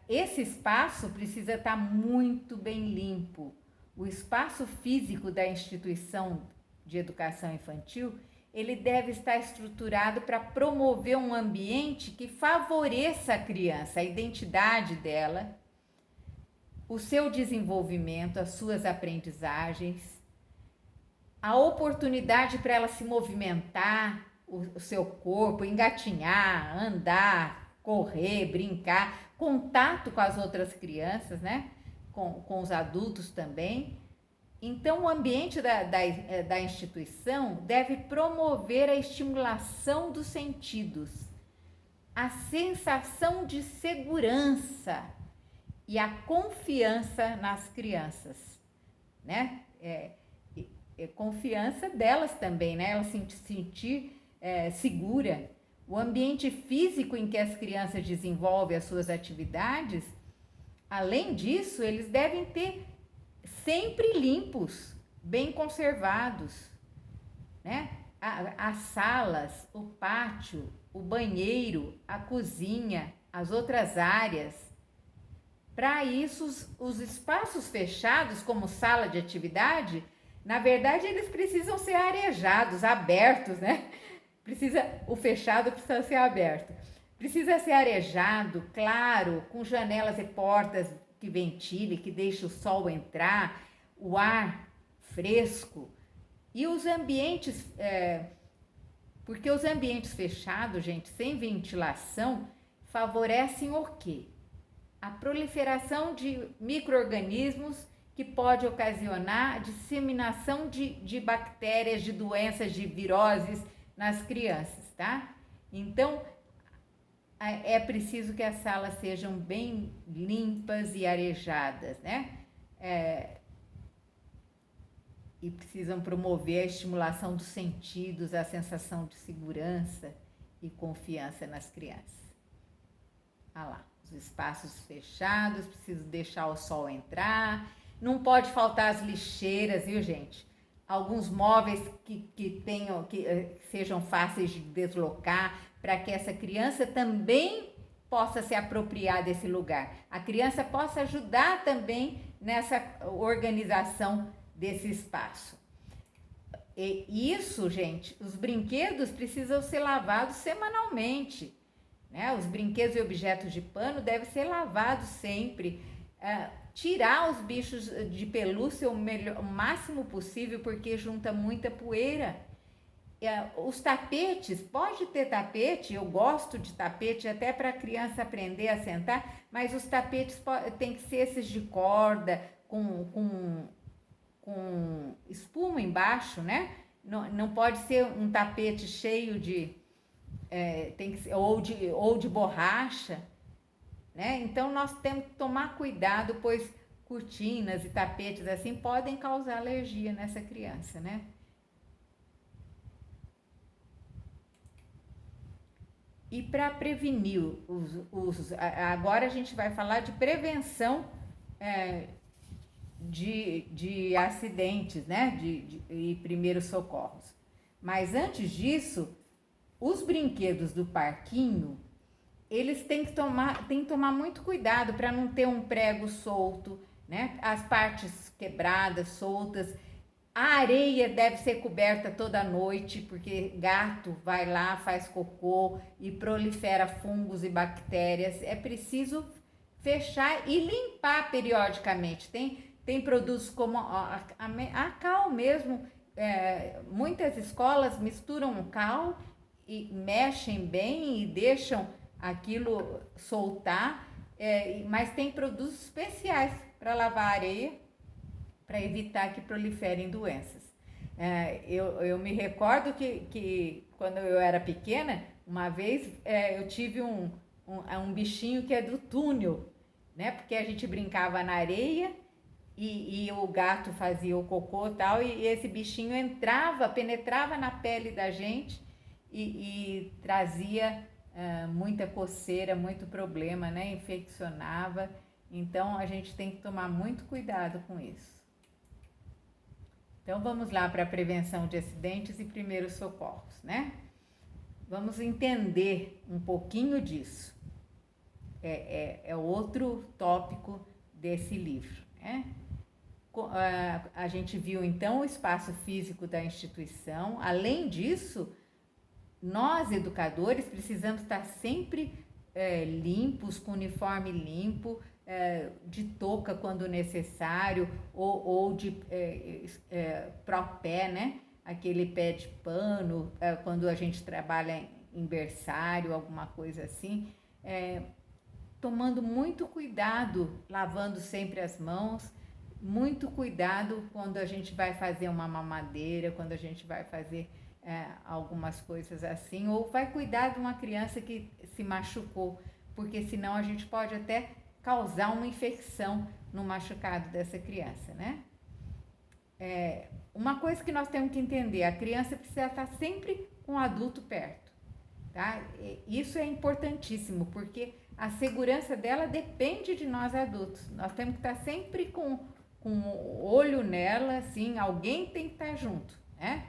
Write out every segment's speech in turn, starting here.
Esse espaço precisa estar muito bem limpo. O espaço físico da instituição de educação infantil, ele deve estar estruturado para promover um ambiente que favoreça a criança, a identidade dela, o seu desenvolvimento, as suas aprendizagens, a oportunidade para ela se movimentar, o seu corpo, engatinhar, andar, correr, brincar, contato com as outras crianças, né? Com os adultos também. Então, o ambiente da instituição deve promover a estimulação dos sentidos, a sensação de segurança e a confiança nas crianças, né? Confiança delas também, né? Ela se sentir segura. O ambiente físico em que as crianças desenvolvem as suas atividades, além disso, eles devem ter sempre limpos, bem conservados, né? As salas, o pátio, o banheiro, a cozinha, as outras áreas. Para isso, os espaços fechados, como sala de atividade, na verdade, eles precisam ser arejados, abertos, né? O fechado precisa ser aberto. Precisa ser arejado, claro, com janelas e portas que ventile, que deixe o sol entrar, o ar fresco. E os ambientes, porque os ambientes fechados, gente, sem ventilação, favorecem o quê? A proliferação de micro-organismos que pode ocasionar a disseminação de bactérias, de doenças, de viroses nas crianças, tá? Então, é preciso que as salas sejam bem limpas e arejadas, né? E precisam promover a estimulação dos sentidos, a sensação de segurança e confiança nas crianças. Olha lá, os espaços fechados, preciso deixar o sol entrar, não pode faltar as lixeiras, viu, gente? Alguns móveis que sejam fáceis de deslocar, para que essa criança também possa se apropriar desse lugar. A criança possa ajudar também nessa organização desse espaço. E isso, gente, os brinquedos precisam ser lavados semanalmente, né? Os brinquedos e objetos de pano devem ser lavados sempre. Tirar os bichos de pelúcia o máximo possível, porque junta muita poeira. Os tapetes, pode ter tapete, eu gosto de tapete até para a criança aprender a sentar, mas os tapetes tem que ser esses de corda, com espuma embaixo, né? Não pode ser um tapete cheio de, tem que ser, ou de borracha, né? Então nós temos que tomar cuidado, pois cortinas e tapetes assim podem causar alergia nessa criança, né? E para prevenir agora a gente vai falar de prevenção de acidentes, né? E primeiros socorros. Mas antes disso, os brinquedos do parquinho, eles têm que tomar muito cuidado para não ter um prego solto, né? As partes quebradas, soltas. A areia deve ser coberta toda noite, porque gato vai lá, faz cocô e prolifera fungos e bactérias. É preciso fechar e limpar periodicamente. Tem produtos como a cal mesmo. Muitas escolas misturam cal e mexem bem e deixam aquilo soltar, mas tem produtos especiais para lavar areia, para evitar que proliferem doenças. Eu me recordo que quando eu era pequena, uma vez eu tive um bichinho que é do túnel, né? Porque a gente brincava na areia e o gato fazia o cocô e tal, e esse bichinho penetrava na pele da gente e trazia muita coceira, muito problema, né? Infeccionava. Então a gente tem que tomar muito cuidado com isso. Então vamos lá para a prevenção de acidentes e primeiros socorros, né? Vamos entender um pouquinho disso. é outro tópico desse livro, né? A gente viu então o espaço físico da instituição. Além disso, nós educadores precisamos estar sempre limpos, com uniforme limpo, de touca quando necessário, ou de pró-pé, né? Aquele pé de pano, quando a gente trabalha em berçário, alguma coisa assim, tomando muito cuidado, lavando sempre as mãos, muito cuidado quando a gente vai fazer uma mamadeira, quando a gente vai fazer algumas coisas assim, ou vai cuidar de uma criança que se machucou, porque senão a gente pode até causar uma infecção no machucado dessa criança, né? Uma coisa que nós temos que entender, a criança precisa estar sempre com o adulto perto, tá? Isso é importantíssimo, porque a segurança dela depende de nós adultos. Nós temos que estar sempre com o olho nela, assim, alguém tem que estar junto, né?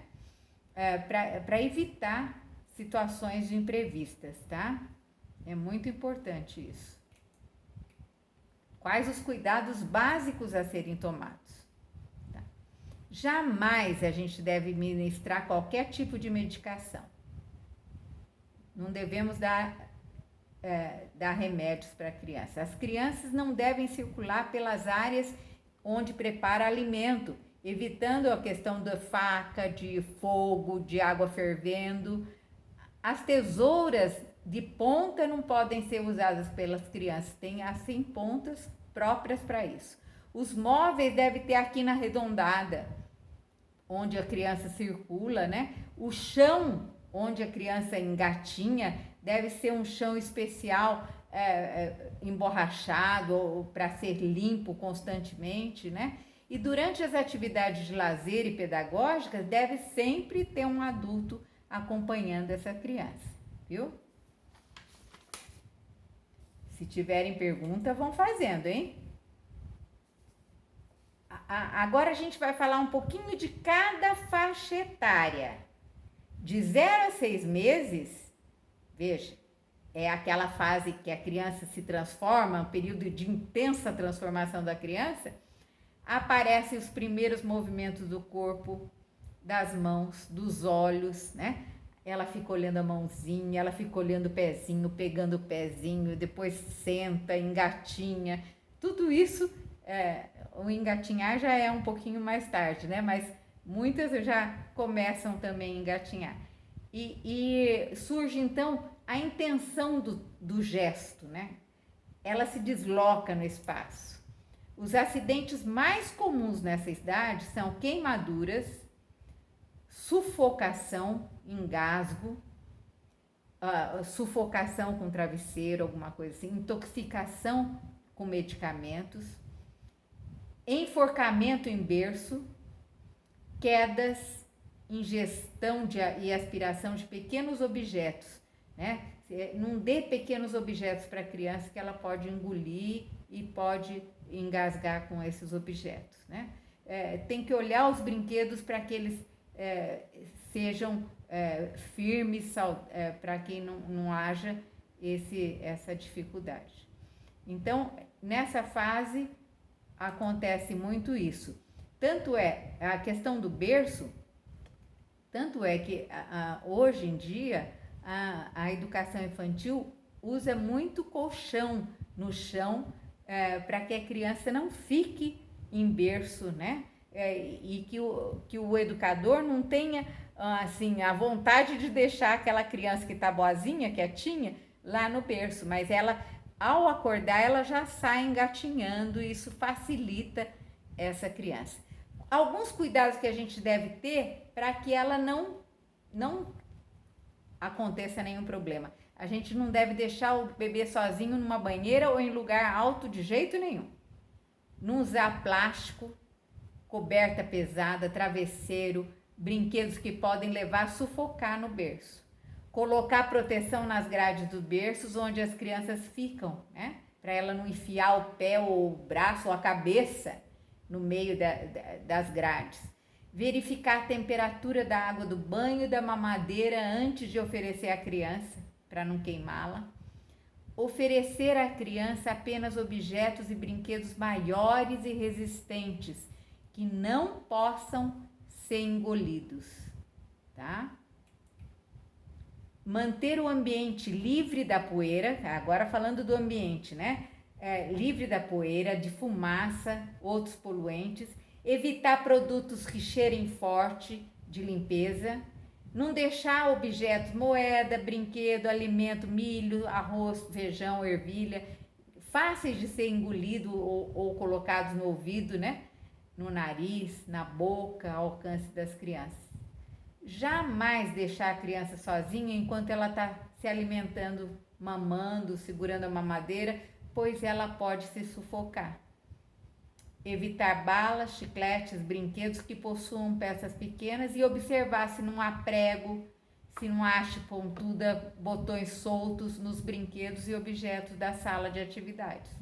Para evitar situações de imprevistas, tá? É muito importante isso. Quais os cuidados básicos a serem tomados? Tá? Jamais a gente deve ministrar qualquer tipo de medicação. Não devemos dar remédios para a criança. As crianças não devem circular pelas áreas onde prepara alimento, evitando a questão da faca, de fogo, de água fervendo. As tesouras de ponta não podem ser usadas pelas crianças, tem assim pontas próprias para isso. Os móveis devem ter a quina arredondada, onde a criança circula, né? O chão onde a criança engatinha deve ser um chão especial, emborrachado, para ser limpo constantemente, né? E durante as atividades de lazer e pedagógicas, deve sempre ter um adulto acompanhando essa criança, viu? Se tiverem pergunta, vão fazendo, hein? Agora a gente vai falar um pouquinho de cada faixa etária. De 0 a 6 meses, veja, é aquela fase que a criança se transforma, um período de intensa transformação da criança, aparecem os primeiros movimentos do corpo, das mãos, dos olhos, né? Ela fica olhando a mãozinha, ela fica olhando o pezinho, pegando o pezinho, depois senta, engatinha. Tudo isso, o engatinhar já é um pouquinho mais tarde, né? Mas muitas já começam também a engatinhar. E surge então a intenção do gesto, né? Ela se desloca no espaço. Os acidentes mais comuns nessa idade são queimaduras, sufocação, engasgo, sufocação com travesseiro, alguma coisa assim, intoxicação com medicamentos, enforcamento em berço, quedas, ingestão e aspiração de pequenos objetos, né? Não dê pequenos objetos para a criança que ela pode engolir e pode engasgar com esses objetos, né? Tem que olhar os brinquedos para que eles sejam firmes, para que não haja essa dificuldade. Então, nessa fase acontece muito isso. Tanto é a questão do berço, tanto é que hoje em dia a educação infantil usa muito colchão no chão para que a criança não fique em berço, né? E que o educador não tenha assim a vontade de deixar aquela criança que está boazinha, quietinha, lá no berço, mas ela, ao acordar, ela já sai engatinhando e isso facilita essa criança. Alguns cuidados que a gente deve ter para que ela não aconteça nenhum problema. A gente não deve deixar o bebê sozinho numa banheira ou em lugar alto de jeito nenhum. Não usar plástico, coberta pesada, travesseiro, brinquedos que podem levar a sufocar no berço. Colocar proteção nas grades dos berços onde as crianças ficam, né? Para ela não enfiar o pé ou o braço ou a cabeça no meio das grades. Verificar a temperatura da água do banho e da mamadeira antes de oferecer à criança, para não queimá-la. oferecer à criança apenas objetos e brinquedos maiores e resistentes, que não possam ser engolidos, tá? Manter o ambiente livre da poeira, agora falando do ambiente, né? Livre da poeira, de fumaça, outros poluentes, evitar produtos que cheirem forte, de limpeza, não deixar objetos, moeda, brinquedo, alimento, milho, arroz, feijão, ervilha, fáceis de ser engolido ou colocados no ouvido, né? No nariz, na boca, ao alcance das crianças. Jamais deixar a criança sozinha enquanto ela está se alimentando, mamando, segurando a mamadeira, pois ela pode se sufocar. Evitar balas, chicletes, brinquedos que possuam peças pequenas e observar se não há prego, se não há haste pontuda, botões soltos nos brinquedos e objetos da sala de atividades.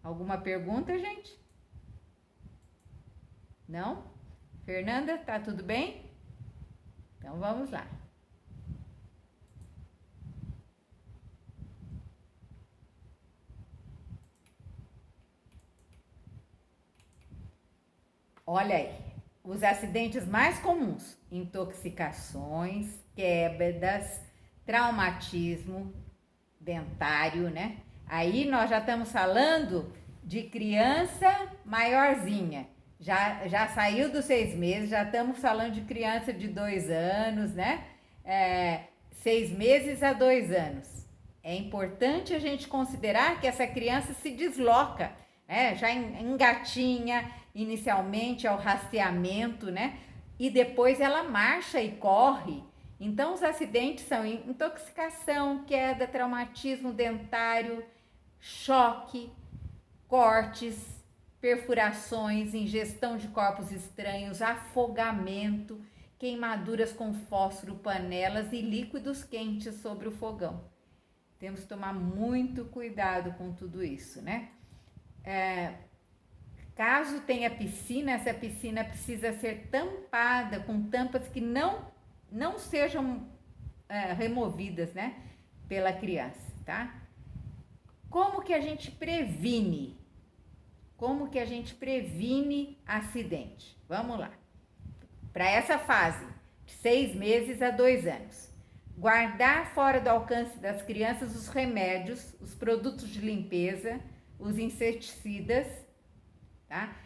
Alguma pergunta, gente? Não? Fernanda, tá tudo bem? Então vamos lá. Olha aí, os acidentes mais comuns: intoxicações, quedas, traumatismo dentário, né? Aí nós já estamos falando de criança maiorzinha. Já saiu dos 6 meses, já estamos falando de criança de 2 anos, né? 6 meses a 2 anos. É importante a gente considerar que essa criança se desloca, né? Já engatinha inicialmente ao rasteamento, né? E depois ela marcha e corre. Então, os acidentes são intoxicação, queda, traumatismo dentário, choque, cortes, perfurações, ingestão de corpos estranhos, afogamento, queimaduras com fósforo, panelas e líquidos quentes sobre o fogão. Temos que tomar muito cuidado com tudo isso, né? Caso tenha piscina, essa piscina precisa ser tampada com tampas que não sejam removidas, né, pela criança, tá? Como que a gente previne? Como que a gente previne acidente? Vamos lá. Para essa fase, de 6 meses a 2 anos, guardar fora do alcance das crianças os remédios, os produtos de limpeza, os inseticidas, tá?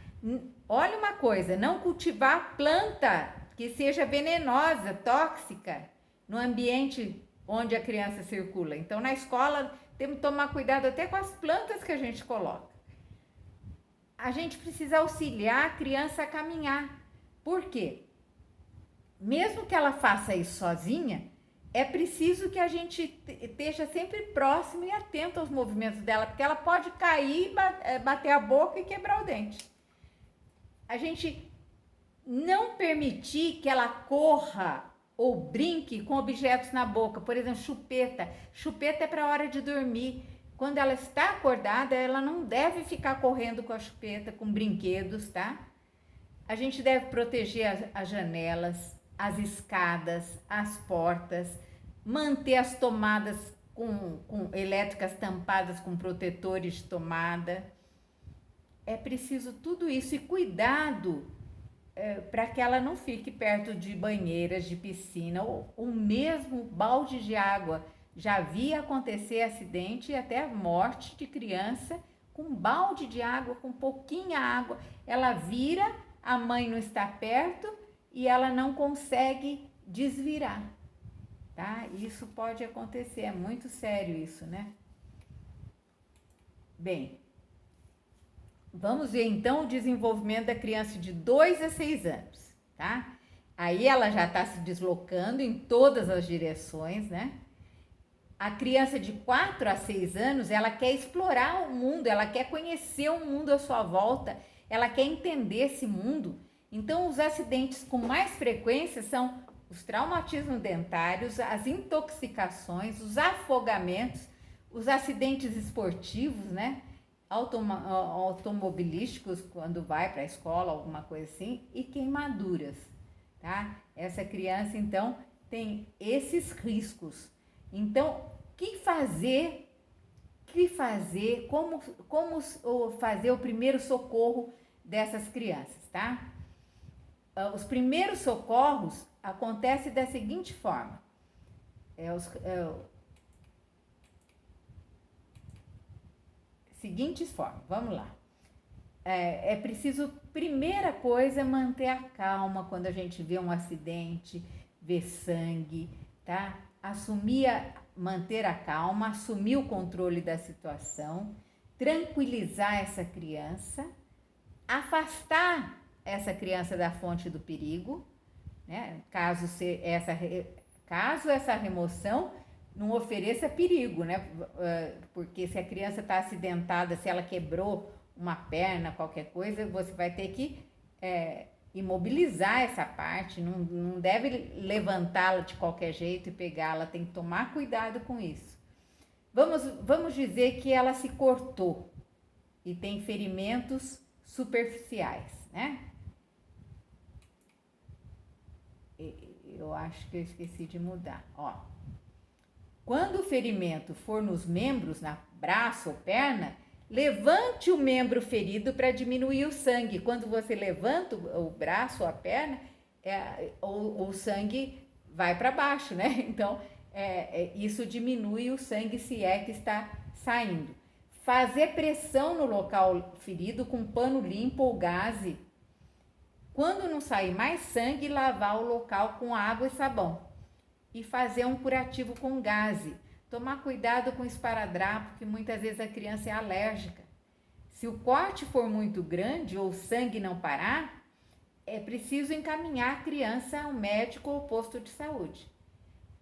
Olha uma coisa, não cultivar planta que seja venenosa, tóxica, no ambiente onde a criança circula. Então, na escola, temos que tomar cuidado até com as plantas que a gente coloca. A gente precisa auxiliar a criança a caminhar. Por quê? Mesmo que ela faça isso sozinha, é preciso que a gente esteja sempre próximo e atento aos movimentos dela, porque ela pode cair, bater a boca e quebrar o dente. A gente não permitir que ela corra ou brinque com objetos na boca, por exemplo, chupeta. Chupeta é para a hora de dormir. Quando ela está acordada, ela não deve ficar correndo com a chupeta, com brinquedos, tá? A gente deve proteger as janelas, as escadas, as portas, manter as tomadas com elétricas tampadas com protetores de tomada. É preciso tudo isso e cuidado para que ela não fique perto de banheiras, de piscina ou mesmo balde de água. Já vi acontecer acidente e até morte de criança com balde de água, com pouquinha água. Ela vira, a mãe não está perto e ela não consegue desvirar, tá? Isso pode acontecer, é muito sério isso, né? Bem, vamos ver então o desenvolvimento da criança de 2 a 6 anos, tá? Aí ela já está se deslocando em todas as direções, né? A criança de 4 a 6 anos, ela quer explorar o mundo, ela quer conhecer o mundo à sua volta, ela quer entender esse mundo. Então, os acidentes com mais frequência são os traumatismos dentários, as intoxicações, os afogamentos, os acidentes esportivos, né? Automobilísticos, quando vai para a escola, alguma coisa assim, e queimaduras, tá? Essa criança, então, tem esses riscos. Então, o que fazer que fazer, como fazer o primeiro socorro dessas crianças, tá? Os primeiros socorros acontecem da seguinte forma. Seguinte forma, vamos lá. É preciso, primeira coisa, manter a calma quando a gente vê um acidente, vê sangue, tá? Manter a calma, assumir o controle da situação, tranquilizar essa criança, afastar essa criança da fonte do perigo, né? Caso essa remoção não ofereça perigo, né? Porque se a criança está acidentada, se ela quebrou uma perna, qualquer coisa, você vai ter que imobilizar essa parte, não deve levantá-la de qualquer jeito e pegá-la, tem que tomar cuidado com isso. Vamos dizer que ela se cortou e tem ferimentos superficiais, né? Eu acho que eu esqueci de mudar, ó. Quando o ferimento for nos membros, na braço ou perna, levante o membro ferido para diminuir o sangue. Quando você levanta o braço ou a perna, o sangue vai para baixo, né? Então, isso diminui o sangue se é que está saindo. Fazer pressão no local ferido com pano limpo ou gaze. Quando não sair mais sangue, lavar o local com água e sabão. E fazer um curativo com gaze. Tomar cuidado com esparadrapo, que muitas vezes a criança é alérgica. Se o corte for muito grande ou o sangue não parar, é preciso encaminhar a criança ao médico ou posto de saúde.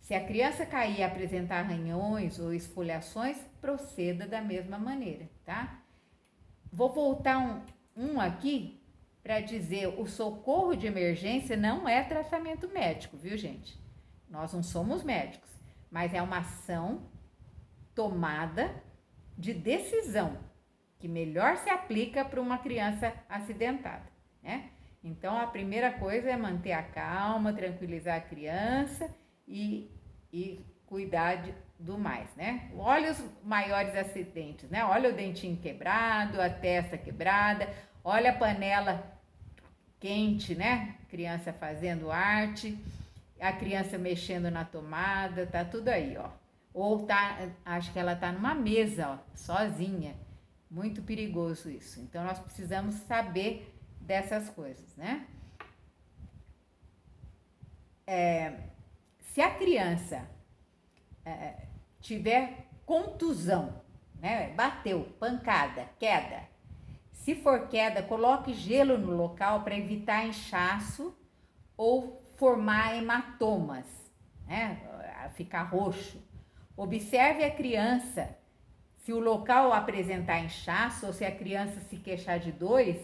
Se a criança cair e apresentar arranhões ou esfoliações, proceda da mesma maneira, tá? Vou voltar um aqui para dizer, o socorro de emergência não é tratamento médico, viu, gente? Nós não somos médicos, mas é uma ação tomada de decisão que melhor se aplica para uma criança acidentada, né? Então, a primeira coisa é manter a calma, tranquilizar a criança e cuidar do mais, né? Olha os maiores acidentes, né? Olha o dentinho quebrado, a testa quebrada, olha a panela quente, né? Criança fazendo arte, a criança mexendo na tomada, tá tudo aí, ó. Ou acho que ela tá numa mesa, ó, sozinha. Muito perigoso isso. Então, nós precisamos saber dessas coisas, né? Se a criança tiver contusão, né? Bateu, pancada, queda. Se for queda, coloque gelo no local para evitar inchaço ou formar hematomas, né? Ficar roxo. Observe a criança. Se o local apresentar inchaço ou se a criança se queixar de dores,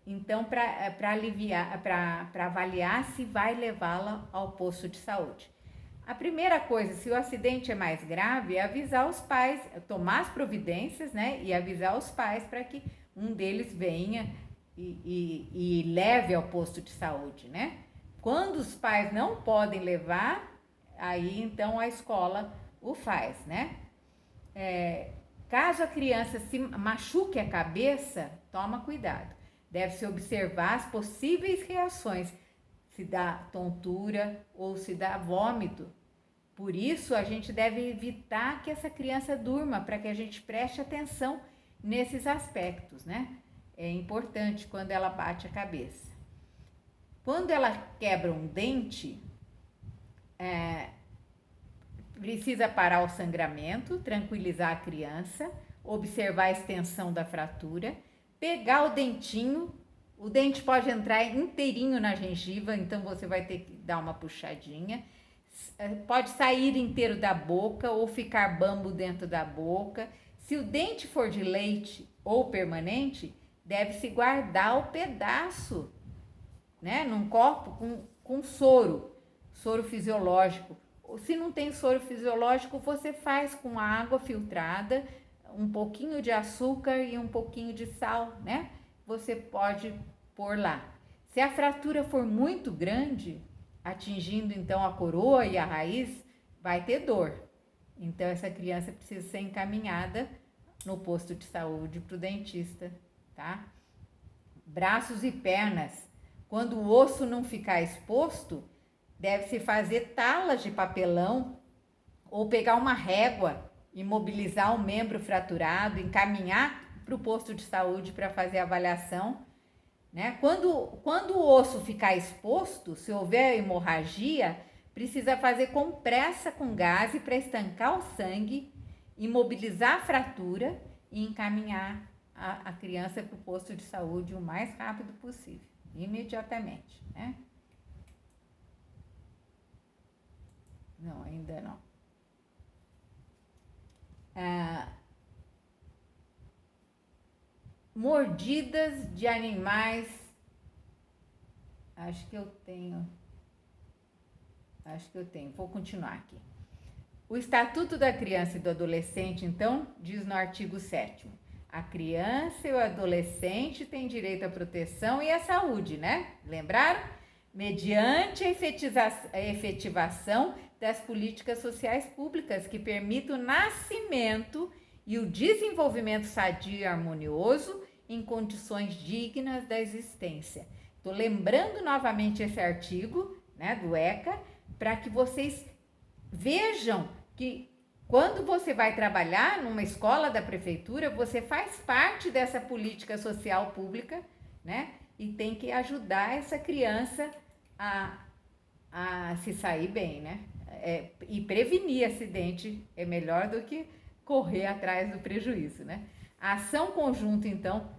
então para avaliar se vai levá-la ao posto de saúde. A primeira coisa, se o acidente é mais grave, é avisar os pais, tomar as providências, né? E avisar os pais para que um deles venha e leve ao posto de saúde, né? Quando os pais não podem levar, aí então a escola o faz, né? Caso a criança se machuque a cabeça, toma cuidado. Deve-se observar as possíveis reações, se dá tontura ou se dá vômito. Por isso, a gente deve evitar que essa criança durma, para que a gente preste atenção nesses aspectos, né? É importante quando ela bate a cabeça. Quando ela quebra um dente, precisa parar o sangramento, tranquilizar a criança, observar a extensão da fratura, pegar o dentinho, o dente pode entrar inteirinho na gengiva, então você vai ter que dar uma puxadinha. Pode sair inteiro da boca ou ficar bambo dentro da boca. Se o dente for de leite ou permanente, deve-se guardar o pedaço, né, num copo com soro fisiológico. Se não tem soro fisiológico, você faz com água filtrada, um pouquinho de açúcar e um pouquinho de sal, né? Você pode pôr lá. Se a fratura for muito grande, atingindo então a coroa e a raiz, vai ter dor. Então essa criança precisa ser encaminhada no posto de saúde para o dentista, tá? Braços e pernas. Quando o osso não ficar exposto, deve-se fazer talas de papelão ou pegar uma régua, imobilizar o membro fraturado, encaminhar para o posto de saúde para fazer a avaliação, né? Quando o osso ficar exposto, se houver hemorragia, precisa fazer compressa com gás para estancar o sangue, imobilizar a fratura e encaminhar a criança para o posto de saúde o mais rápido possível, imediatamente, né? Não, ainda não. Mordidas de animais. Acho que eu tenho. Vou continuar aqui. O Estatuto da Criança e do Adolescente, então, diz no artigo 7º: a criança e o adolescente têm direito à proteção e à saúde, né? Lembraram? Mediante a efetivação das políticas sociais públicas que permitam o nascimento e o desenvolvimento sadio e harmonioso em condições dignas da existência. Estou lembrando novamente esse artigo, né, do ECA, para que vocês vejam que quando você vai trabalhar numa escola da prefeitura, você faz parte dessa política social pública, né? E tem que ajudar essa criança a se sair bem, né? E prevenir acidente é melhor do que correr atrás do prejuízo, né? A ação conjunta, então,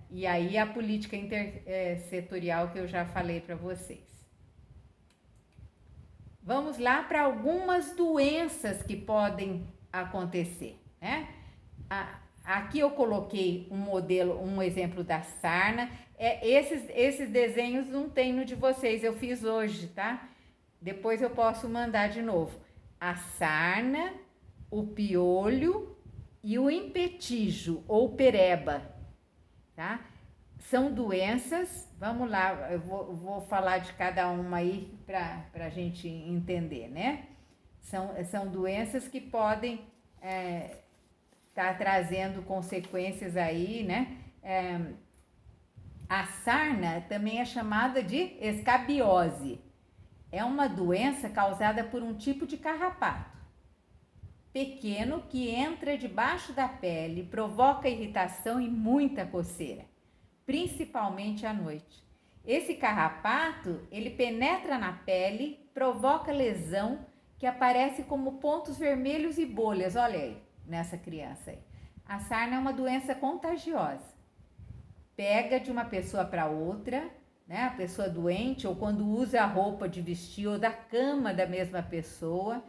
e aí a política intersetorial que eu já falei para vocês. Vamos lá para algumas doenças que podem acontecer, né? Aqui eu coloquei um exemplo da sarna. Esses desenhos não tem no de vocês, eu fiz hoje, tá? Depois eu posso mandar de novo. A sarna, o piolho e o impetijo ou pereba, tá? São doenças, vamos lá, eu vou falar de cada uma aí para a gente entender, né? São doenças que podem estar trazendo consequências aí, né? A sarna também é chamada de escabiose. É uma doença causada por um tipo de carrapato pequeno que entra debaixo da pele, provoca irritação e muita coceira, principalmente à noite. Esse carrapato, ele penetra na pele, provoca lesão que aparece como pontos vermelhos e bolhas. Olha aí, nessa criança aí. A sarna é uma doença contagiosa. Pega de uma pessoa para outra, né? A pessoa doente ou quando usa a roupa de vestir ou da cama da mesma pessoa.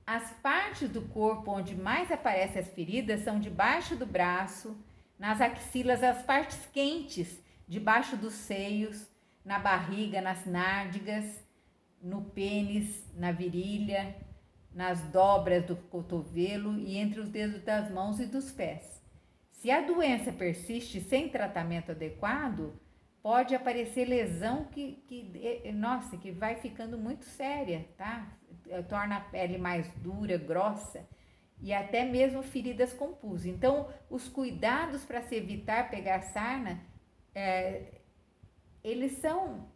As partes do corpo onde mais aparecem as feridas são debaixo do braço, nas axilas, as partes quentes, debaixo dos seios, na barriga, nas nádegas, no pênis, na virilha, nas dobras do cotovelo e entre os dedos das mãos e dos pés. Se a doença persiste sem tratamento adequado, pode aparecer lesão que vai ficando muito séria, tá? Torna a pele mais dura, grossa e até mesmo feridas com pus. Então, os cuidados para se evitar pegar sarna, eles são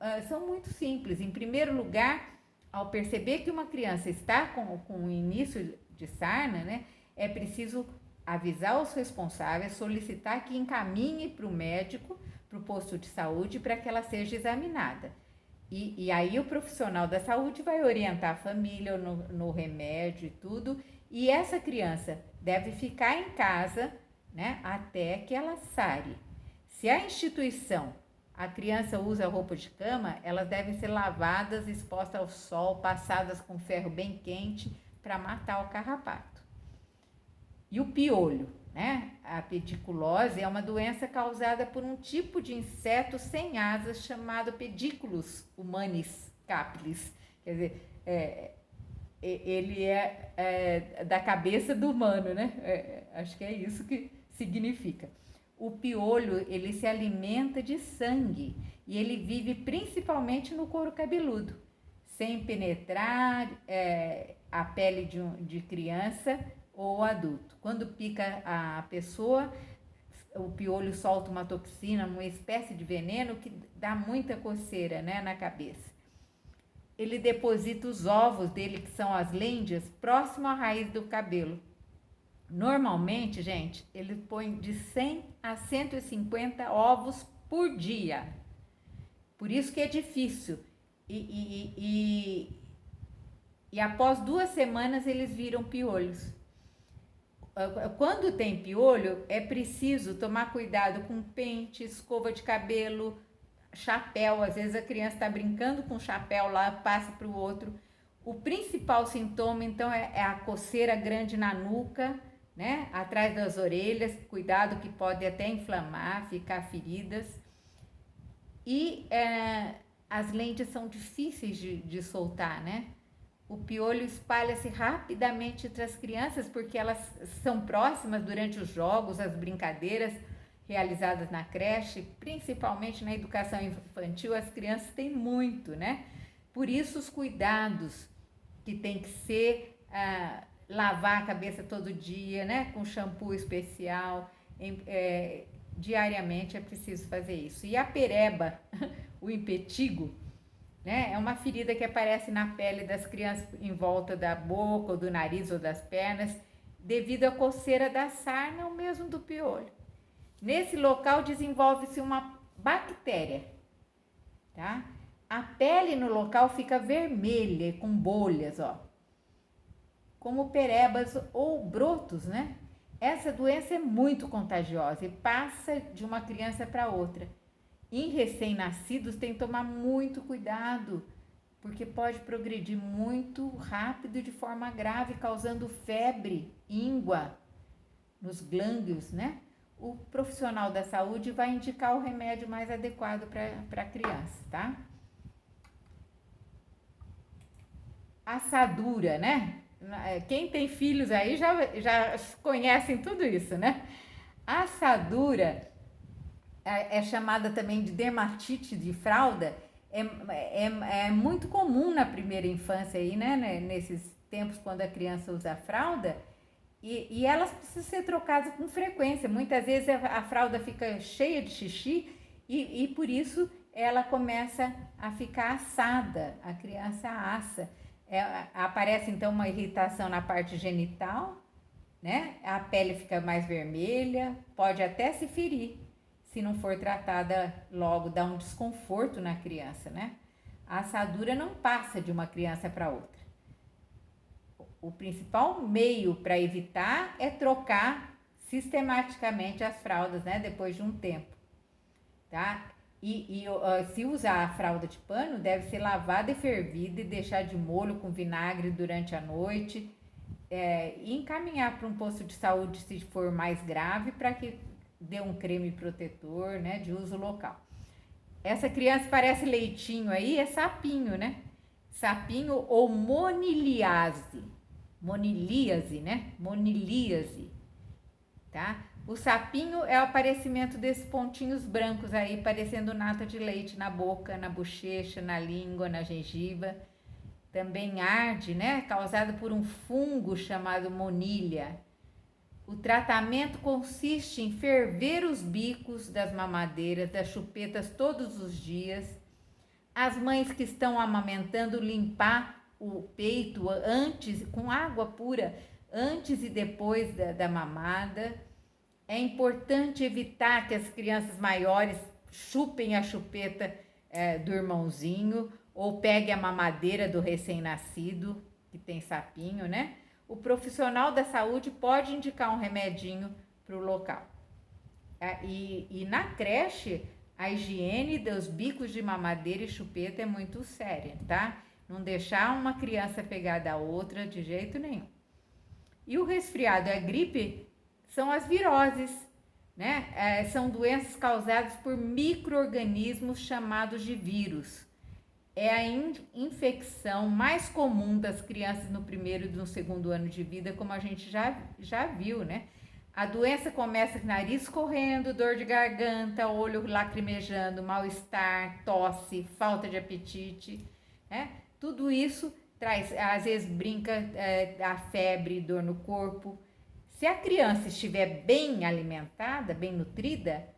muito simples. Em primeiro lugar, ao perceber que uma criança está com o início de sarna, né, é preciso avisar os responsáveis, solicitar que encaminhe para o médico, para o posto de saúde, para que ela seja examinada. E aí o profissional da saúde vai orientar a família no remédio e tudo, e essa criança deve ficar em casa, né, até que ela sare. Se a instituição, a criança usa roupa de cama, elas devem ser lavadas, expostas ao sol, passadas com ferro bem quente para matar o carrapato. E o piolho, né? A pediculose é uma doença causada por um tipo de inseto sem asas chamado Pediculus humanis capitis. Quer dizer, ele é da cabeça do humano, né? Acho que é isso que significa. O piolho, ele se alimenta de sangue e ele vive principalmente no couro cabeludo, sem penetrar a pele de criança ou o adulto. Quando pica a pessoa, o piolho solta uma toxina, uma espécie de veneno que dá muita coceira, né, na cabeça. Ele deposita os ovos dele, que são as lêndias, próximo à raiz do cabelo. Normalmente, gente, ele põe de 100 a 150 ovos por dia. Por isso que é difícil. E após 2 semanas eles viram piolhos. Quando tem piolho, é preciso tomar cuidado com pente, escova de cabelo, chapéu. Às vezes a criança está brincando com o chapéu lá, passa para o outro. O principal sintoma, então, é a coceira grande na nuca, né? Atrás das orelhas. Cuidado que pode até inflamar, ficar feridas. E as lentes são difíceis de soltar, né? O piolho espalha-se rapidamente entre as crianças porque elas são próximas durante os jogos, as brincadeiras realizadas na creche, principalmente na educação infantil, as crianças têm muito, né? Por isso os cuidados que tem que ser lavar a cabeça todo dia, né? Com shampoo especial, diariamente é preciso fazer isso. E a pereba, o impetigo, né? É uma ferida que aparece na pele das crianças em volta da boca, ou do nariz, ou das pernas, devido à coceira da sarna ou mesmo do piolho. Nesse local desenvolve-se uma bactéria, tá? A pele no local fica vermelha, com bolhas, ó, como perebas ou brotos, né? Essa doença é muito contagiosa e passa de uma criança para outra. Em recém-nascidos tem que tomar muito cuidado, porque pode progredir muito rápido de forma grave, causando febre, íngua nos glândulos, né? O profissional da saúde vai indicar o remédio mais adequado para a criança, tá? Assadura, né? Quem tem filhos aí já conhecem tudo isso, né? A assadura é chamada também de dermatite de fralda, é muito comum na primeira infância aí, né? Nesses tempos quando a criança usa a fralda, e elas precisam ser trocadas com frequência. Muitas vezes a fralda fica cheia de xixi e por isso ela começa a ficar assada, a criança assa. Aparece então uma irritação na parte genital, né? A pele fica mais vermelha, pode até se ferir. Se não for tratada logo, dá um desconforto na criança, né? A assadura não passa de uma criança para outra. O principal meio para evitar é trocar sistematicamente as fraldas, né? Depois de um tempo, tá? Se usar a fralda de pano, deve ser lavada e fervida e deixar de molho com vinagre durante a noite. E encaminhar para um posto de saúde se for mais grave, para que dê um creme protetor, né, de uso local. Essa criança parece leitinho aí, é sapinho, né? Sapinho ou moniliase. Monilíase, né? Monilíase, tá? O sapinho é o aparecimento desses pontinhos brancos aí, parecendo nata de leite na boca, na bochecha, na língua, na gengiva. Também arde, né? Causado por um fungo chamado monilha. O tratamento consiste em ferver os bicos das mamadeiras, das chupetas todos os dias. As mães que estão amamentando, limpar o peito antes, com água pura, antes e depois da mamada. É importante evitar que as crianças maiores chupem a chupeta do irmãozinho ou peguem a mamadeira do recém-nascido, que tem sapinho, né? O profissional da saúde pode indicar um remedinho para o local. E na creche, a higiene dos bicos de mamadeira e chupeta é muito séria, tá? Não deixar uma criança pegar da outra de jeito nenhum. E o resfriado e a gripe são as viroses, né? São doenças causadas por micro-organismos chamados de vírus. É a infecção mais comum das crianças no primeiro e no segundo ano de vida, como a gente já viu, né? A doença começa com nariz correndo, dor de garganta, olho lacrimejando, mal-estar, tosse, falta de apetite, né? Tudo isso traz, às vezes brinca a febre, dor no corpo, Se a criança estiver bem alimentada, bem nutrida,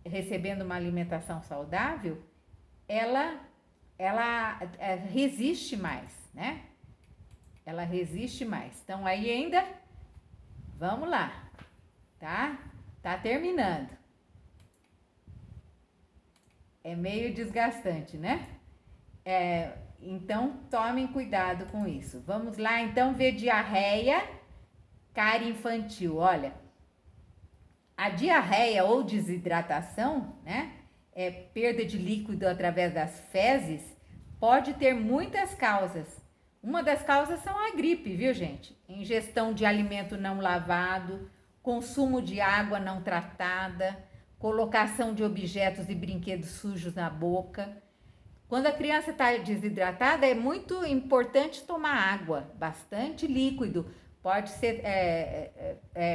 recebendo uma alimentação saudável, ela resiste mais, né? Ela resiste mais. Então, aí ainda, vamos lá, tá? Tá terminando. É meio desgastante, né? Então, tomem cuidado com isso. Vamos lá, então, ver diarreia, cárie infantil. Olha, a diarreia ou desidratação, né? Perda de líquido através das fezes, pode ter muitas causas. Uma das causas são a gripe, viu, gente? Ingestão de alimento não lavado, consumo de água não tratada, colocação de objetos e brinquedos sujos na boca. Quando a criança está desidratada, é muito importante tomar água, bastante líquido. Pode ser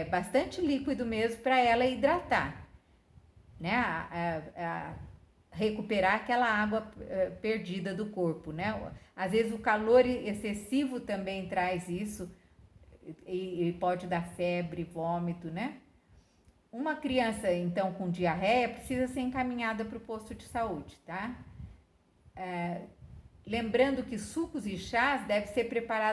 bastante líquido mesmo para ela hidratar, né? Recuperar aquela água perdida do corpo, né? Às vezes o calor excessivo também traz isso e pode dar febre, vômito, né? Uma criança, então, com diarreia precisa ser encaminhada para o posto de saúde, tá? Lembrando que sucos e chás devem ser preparados